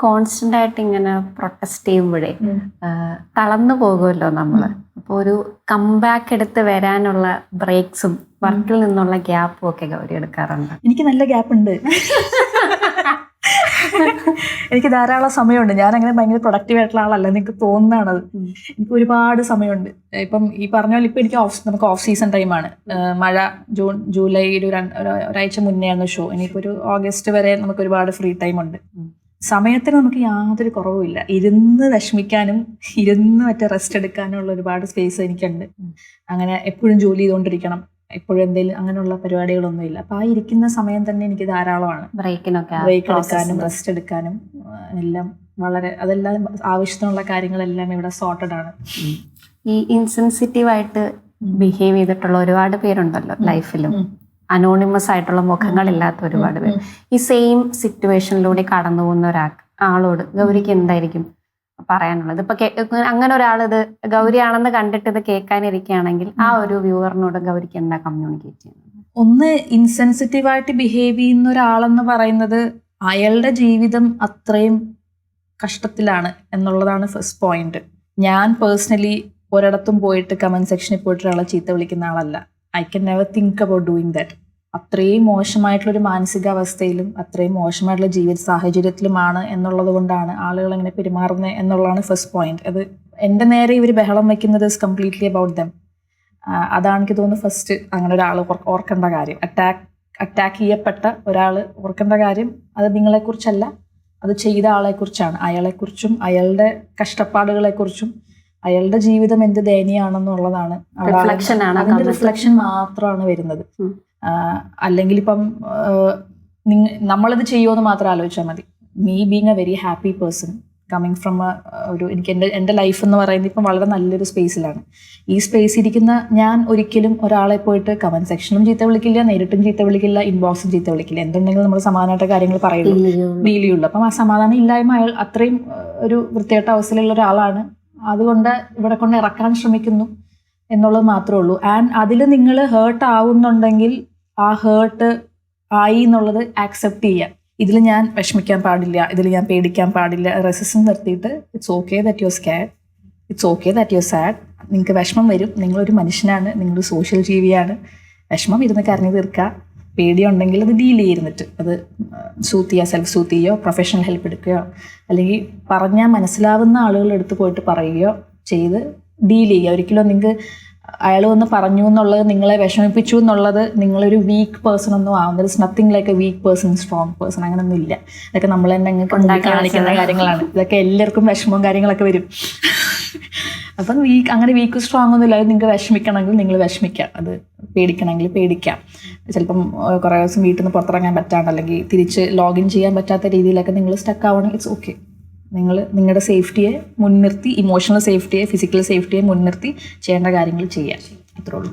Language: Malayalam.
കോൺസ്റ്റന്റ് ആയിട്ട് ഇങ്ങനെ പ്രൊട്ടസ്റ്റ് ചെയ്യുമ്പോഴേ തളർന്നു പോകുമല്ലോ നമ്മള്. അപ്പൊ ഒരു കംബാക്ക് എടുത്ത് വരാനുള്ള ബ്രേക്സും വർക്കിൽ നിന്നുള്ള ഗ്യാപ്പും ഒക്കെ ഗൗരി എടുക്കാറുണ്ട്. എനിക്ക് നല്ല ഗ്യാപ്പ് ഉണ്ട്. എനിക്ക് ധാരാളം സമയമുണ്ട്. ഞാൻ അങ്ങനെ ഭയങ്കര പ്രൊഡക്റ്റീവ് ആയിട്ടുള്ള ആളല്ല, എനിക്ക് തോന്നുന്നതാണത്. എനിക്ക് ഒരുപാട് സമയമുണ്ട്. ഇപ്പം ഈ പറഞ്ഞ പോലെ ഇപ്പം എനിക്ക് നമുക്ക് ഓഫ് സീസൺ ടൈമാണ്. മഴ ജൂലൈ ഒരാഴ്ച മുന്നേ ആണ് ഷോ. ഇനിയിപ്പോൾ ഒരു ഓഗസ്റ്റ് വരെ നമുക്ക് ഒരുപാട് ഫ്രീ ടൈം ഉണ്ട്. സമയത്തിന് നമുക്ക് യാതൊരു കുറവുമില്ല. ഇരുന്ന് വിഷമിക്കാനും ഇരുന്ന് റെസ്റ്റ് എടുക്കാനുള്ള ഒരുപാട് സ്പേസ് എനിക്കുണ്ട്. അങ്ങനെ എപ്പോഴും ജോലി ചെയ്തുകൊണ്ടിരിക്കണം, എപ്പോഴും എന്തെങ്കിലും അങ്ങനെയുള്ള പരിപാടികളൊന്നുമില്ല. അപ്പൊ ആ ഇരിക്കുന്ന സമയം തന്നെ എനിക്ക് ധാരാളമാണ്. ബ്രേക്ക് എടുക്കാനും റെസ്റ്റ് എടുക്കാനും എല്ലാം അതെല്ലാം ആവശ്യത്തിനുള്ള കാര്യങ്ങളെല്ലാം ഇവിടെ സോർട്ടഡ് ആണ്. ഈ ഇൻസെൻസിറ്റീവ് ആയിട്ട് ബിഹേവ് ചെയ്തിട്ടുള്ള ഒരുപാട് പേരുണ്ടല്ലോ ലൈഫിലും, അനോണിമസ് ആയിട്ടുള്ള മുഖങ്ങളില്ലാത്ത ഒരുപാട് പേര്. ഈ സെയിം സിറ്റുവേഷനിലൂടെ കടന്നു പോകുന്ന ആളോട് ഗൗരിക്ക് എന്തായിരിക്കും പറയാനുള്ളത്? ഇപ്പൊ അങ്ങനെ ഒരാൾ ഇത് ഗൗരിയാണെന്ന് കണ്ടിട്ട് ഇത് കേൾക്കാനിരിക്കുകയാണെങ്കിൽ ആ ഒരു വ്യൂവറിനോട് ഗൗരിക്ക് എന്താ കമ്മ്യൂണിക്കേറ്റ് ചെയ്യുന്നത്? ഒന്ന്, ഇൻസെൻസിറ്റീവായിട്ട് ബിഹേവ് ചെയ്യുന്ന ഒരാളെന്ന് പറയുന്നത് അയാളുടെ ജീവിതം അത്രയും കഷ്ടത്തിലാണ് എന്നുള്ളതാണ് ഫസ്റ്റ് പോയിന്റ്. ഞാൻ പേഴ്സണലി ഒരിടത്തും പോയിട്ട് കമന്റ് സെക്ഷനിൽ പോയിട്ട് ഒരാളെ ചീത്ത വിളിക്കുന്ന ആളല്ല. I can never think about doing that. അത്രയും മോശമായിട്ടുള്ളൊരു മാനസികാവസ്ഥയിലും അത്രയും മോശമായിട്ടുള്ള ജീവിത സാഹചര്യത്തിലുമാണ് എന്നുള്ളത് കൊണ്ടാണ് ആളുകൾ എങ്ങനെ പെരുമാറുന്നത് എന്നുള്ളതാണ് ഫസ്റ്റ് പോയിന്റ്. അത് എൻ്റെ നേരെ ഇവർ ബഹളം വയ്ക്കുന്നത് ഇസ് കംപ്ലീറ്റ്ലി അബൌട്ട് ദം. അതാണ് എനിക്ക് തോന്നുന്നു ഫസ്റ്റ് അങ്ങനെ ഒരാൾ ഓർക്കേണ്ട കാര്യം. അറ്റാക്ക് ചെയ്യപ്പെട്ട ഒരാൾ ഓർക്കേണ്ട കാര്യം അത് നിങ്ങളെക്കുറിച്ചല്ല, അത് ചെയ്ത ആളെക്കുറിച്ചാണ്. അയാളെക്കുറിച്ചും അയാളുടെ കഷ്ടപ്പാടുകളെക്കുറിച്ചും അയാളുടെ ജീവിതം എന്ത് ദയനീയാണെന്നുള്ളതാണ്. അതിന്റെ റിഫ്ലക്ഷൻ മാത്രമാണ് വരുന്നത്. അല്ലെങ്കിൽ ഇപ്പം നമ്മളത് ചെയ്യുമെന്ന് മാത്രം ആലോചിച്ചാൽ മതി. Me being A very happy person coming from എനിക്ക് എൻ്റെ ലൈഫ് എന്ന് പറയുന്നത് ഇപ്പം വളരെ നല്ലൊരു സ്പേസിലാണ്. ഈ സ്പേസ് ഇരിക്കുന്ന ഞാൻ ഒരിക്കലും ഒരാളെ പോയിട്ട് കമന്റ് സെക്ഷനും ചീത്ത വിളിക്കില്ല, നേരിട്ടും ചീത്ത വിളിക്കില്ല, ഇൻബോക്സും ചീത്ത വിളിക്കില്ല. എന്തുണ്ടെങ്കിലും നമ്മൾ സമാധാനമായിട്ട് കാര്യങ്ങൾ പറയുള്ളൂ, ഡീലിയുള്ളൂ. അപ്പം ആ സമാധാനം ഇല്ലായ്മ അയാൾ അത്രയും ഒരു വൃത്തികെട്ട അവസ്ഥയിലുള്ള ഒരാളാണ്. അതുകൊണ്ട് ഇവിടെ കൊണ്ട് ഇറക്കാൻ ശ്രമിക്കുന്നു എന്നുള്ളത് മാത്രമേ ഉള്ളൂ. ആൻഡ് അതിൽ നിങ്ങൾ ഹേർട്ട് ആവുന്നുണ്ടെങ്കിൽ ആ ഹേർട്ട് ആയി എന്നുള്ളത് ആക്സെപ്റ്റ് ചെയ്യാം. ഇതിൽ ഞാൻ വിഷമിക്കാൻ പാടില്ല, ഇതിൽ ഞാൻ പേടിക്കാൻ പാടില്ല, റെസിസ്റ്റൻസ് നിർത്തിയിട്ട് it's okay that you are squad, it's okay that you are sad. നിങ്ങൾക്ക് വിഷമം വരും, നിങ്ങളൊരു മനുഷ്യനാണ്, നിങ്ങളൊരു സോഷ്യൽ ജീവിയാണ്. വിഷമം ഇരുന്ന് കരഞ്ഞു തീർക്കുക. പേടിയുണ്ടെങ്കിൽ അത് ഡീൽ ചെയ്തിരുന്നിട്ട് അത് സൂത്ത് ചെയ്യുക, സെൽഫ് സൂത്ത് ചെയ്യുകയോ പ്രൊഫഷണൽ ഹെൽപ്പ് എടുക്കുകയോ അല്ലെങ്കിൽ പറഞ്ഞാൽ മനസ്സിലാവുന്ന ആളുകളുടെ അടുത്ത് പോയിട്ട് പറയുകയോ ചെയ്ത് ഡീൽ ചെയ്യുക. ഒരിക്കലും നിങ്ങൾക്ക് അയാൾ വന്ന് പറഞ്ഞു എന്നുള്ളത് നിങ്ങളെ വിഷമിപ്പിച്ചു എന്നുള്ളത് നിങ്ങളൊരു വീക്ക് പേഴ്സൺ ഒന്നും ആവുന്നത്. It's nothing like a weak person, strong person, അങ്ങനെയൊന്നും ഇല്ല. ഇതൊക്കെ നമ്മൾ തന്നെ കാണിക്കുന്ന കാര്യങ്ങളാണ്. ഇതൊക്കെ എല്ലാവർക്കും വിഷമവും കാര്യങ്ങളൊക്കെ വരും. അപ്പം അങ്ങനെ വീക്ക് സ്ട്രോങ് ഒന്നും ഇല്ല. അത് നിങ്ങൾക്ക് വിഷമിക്കണമെങ്കിൽ നിങ്ങൾ വിഷമിക്കാം, അത് പേടിക്കണമെങ്കിൽ പേടിക്കാം. ചിലപ്പം കുറേ ദിവസം വീട്ടിൽ നിന്ന് പുറത്തിറങ്ങാൻ പറ്റാണ്ട് അല്ലെങ്കിൽ തിരിച്ച് ലോഗിൻ ചെയ്യാൻ പറ്റാത്ത രീതിയിലൊക്കെ നിങ്ങൾ സ്റ്റക്ക് ആവണമെങ്കിൽ ഇറ്റ്സ് ഓക്കെ. നിങ്ങൾ നിങ്ങളുടെ സേഫ്റ്റിയെ മുൻനിർത്തി, ഇമോഷണൽ സേഫ്റ്റിയെ ഫിസിക്കൽ സേഫ്റ്റിയെ മുൻനിർത്തി ചെയ്യേണ്ട കാര്യങ്ങൾ ചെയ്യാം. അത്രേ ഉള്ളൂ.